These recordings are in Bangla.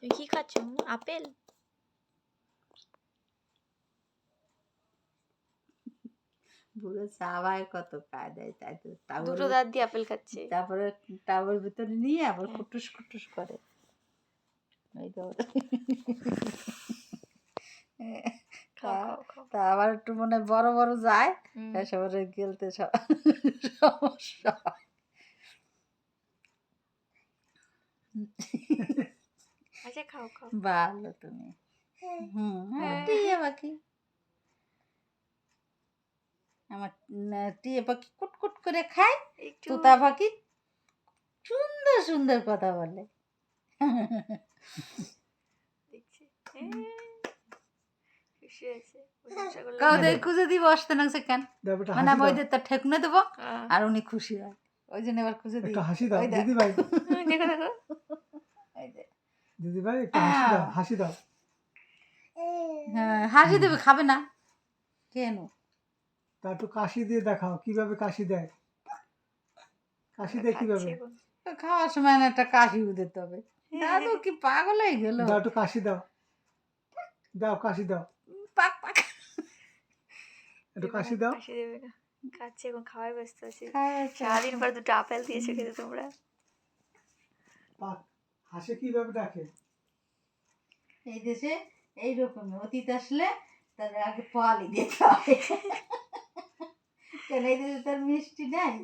তুমি কি খাচ্ছ? আপেল? বুড়ো চাবায় কত খায় দেয়, তাই তো দুটো দাঁত দিয়ে আপেল খাচ্ছে। তারপরে টাবের ভিতরে নিয়ে আবার হ্যাঁ। কুটুস কুটুস করে। এই তো খাও খাও খাও। তা আবার একটু মনে হয় বড় বড় যায়, সবারে গেলতে সমস্যা হয়। আচ্ছা খাও খাও। ভালো তুমি। টিয়া পাখি, আমার টিয়া পাখি কুটকুট করে খায়, তোতা পাখি সুন্দর সুন্দর কথা বলে। দেখছি খুশি হয়েছে। কাউদের খুঁজে দিব আসতে না কেন, মানে আমি ওই যে তার ঠেকুনে দেবো আর উনি খুশি হয়, ওই জন্য এবার খুঁজে দিই। হাসি দাও দিদি ভাই, দেখো দেখো দিদি ভাই একটু হাসি দাও, হাসি দাও। হ্যাঁ হাসি দেবে, খাবে না কেন? তা একটু কাশি দিয়ে দেখাও কিভাবে কাশি দেয়, কাশি দেয় কিভাবে? খাওয়ার সময় না একটা কাশি দিতে হবে। দাদু কি পাগল হয়ে গেল? দাও একটু কাশি দাও, দাও কাশি দাও, পাক পাক একটু কাশি দাও। কাশি দেবে না, খাচ্ছে এখন, খাওয়াই ব্যস্ত আছে। সারাদিন পর দুটো আপেল দিয়েছো খেতে তোমরা। পাক হাসে কিভাবে ডাকে? এই দেশে এইরকম অতীত আসলে তার আগে ফলই দিতে হবে। কেন এই দেশে তার মিষ্টি নাই,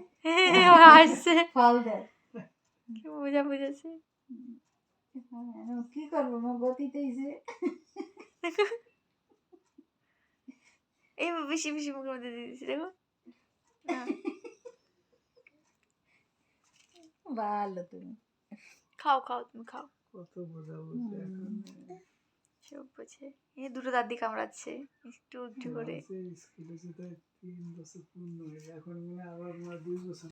আসছে ফল দেয়। কি মজা বুঝেছে। কি করবো মা, গতিতেই যে এই বেশি বেশি মুখের মধ্যে দিয়ে দিচ্ছি দেখো। ভালো তুমি। খাও খাও তুমি খাও। কত বোঝা বুঝে এখন সব বোঝে। এই দুটো দাঁত দিয়ে কামড়াচ্ছে একটু একটু করে। স্কুলে যেতে 3 বছর পূর্ণ হয়ে, এখন মনে আবার 2 বছর